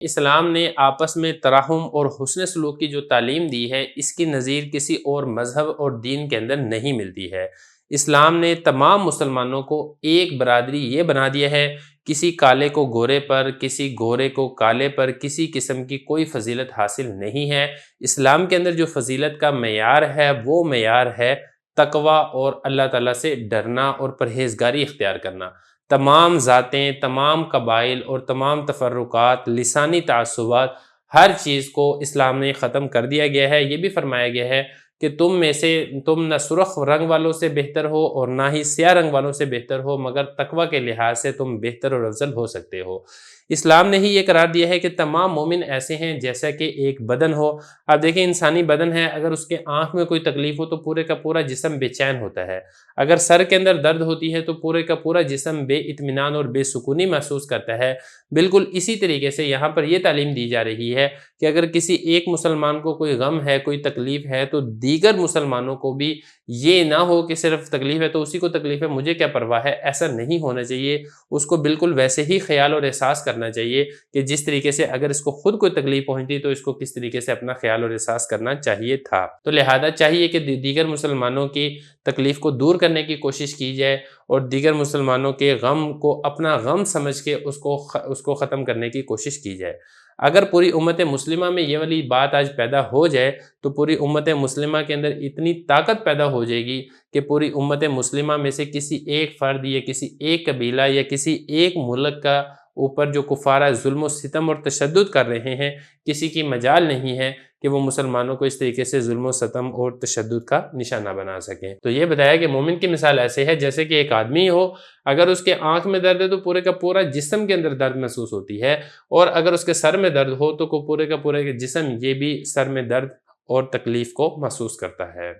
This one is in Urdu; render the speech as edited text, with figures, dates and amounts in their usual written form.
اسلام نے آپس میں تراحم اور حسن سلوک کی جو تعلیم دی ہے، اس کی نظیر کسی اور مذہب اور دین کے اندر نہیں ملتی ہے۔ اسلام نے تمام مسلمانوں کو ایک برادری یہ بنا دیا ہے، کسی کالے کو گورے پر، کسی گورے کو کالے پر کسی قسم کی کوئی فضیلت حاصل نہیں ہے۔ اسلام کے اندر جو فضیلت کا معیار ہے وہ معیار ہے تقوی اور اللہ تعالیٰ سے ڈرنا اور پرہیزگاری اختیار کرنا۔ تمام ذاتیں، تمام قبائل اور تمام تفرقات، لسانی تعصبات، ہر چیز کو اسلام نے ختم کر دیا گیا ہے۔ یہ بھی فرمایا گیا ہے کہ تم نہ سرخ رنگ والوں سے بہتر ہو اور نہ ہی سیاہ رنگ والوں سے بہتر ہو، مگر تقوی کے لحاظ سے تم بہتر اور افضل ہو سکتے ہو۔ اسلام نے ہی یہ قرار دیا ہے کہ تمام مومن ایسے ہیں جیسا کہ ایک بدن ہو۔ اب دیکھیں انسانی بدن ہے، اگر اس کے آنکھ میں کوئی تکلیف ہو تو پورے کا پورا جسم بے چین ہوتا ہے۔ اگر سر کے اندر درد ہوتی ہے تو پورے کا پورا جسم بے اطمینان اور بے سکونی محسوس کرتا ہے۔ بالکل اسی طریقے سے یہاں پر یہ تعلیم دی جا رہی ہے کہ اگر کسی ایک مسلمان کو کوئی غم ہے، کوئی تکلیف ہے، تو دیگر مسلمانوں کو بھی یہ نہ ہو کہ صرف تکلیف ہے تو اسی کو تکلیف ہے، مجھے کیا پرواہ ہے، ایسا نہیں ہونا چاہیے۔ اس کو بالکل ویسے ہی خیال اور احساس کرنا چاہیے کہ جس طریقے سے اگر اس کو خود کوئی تکلیف پہنچتی تو اس کو کس طریقے سے اپنا خیال اور احساس کرنا چاہیے تھا۔ تو لہذا چاہیے کہ دیگر مسلمانوں کی تکلیف کو دور کرنے کی کوشش کی جائے اور دیگر مسلمانوں کے غم کو اپنا غم سمجھ کے اس کو ختم کرنے کی کوشش کی جائے۔ اگر پوری امت مسلمہ میں یہ والی بات آج پیدا ہو جائے تو پوری امت مسلمہ کے اندر اتنی طاقت پیدا ہو جائے گی کہ پوری امت مسلمہ میں سے کسی ایک فرد یا کسی ایک قبیلہ یا کسی ایک ملک کا اوپر جو کفارہ ظلم و ستم اور تشدد کر رہے ہیں، کسی کی مجال نہیں ہے کہ وہ مسلمانوں کو اس طریقے سے ظلم و ستم اور تشدد کا نشانہ بنا سکیں۔ تو یہ بتایا کہ مومن کی مثال ایسے ہے جیسے کہ ایک آدمی ہو، اگر اس کے آنکھ میں درد ہے تو پورے کا پورا جسم کے اندر درد محسوس ہوتی ہے، اور اگر اس کے سر میں درد ہو تو پورے کا پورا جسم یہ بھی سر میں درد اور تکلیف کو محسوس کرتا ہے۔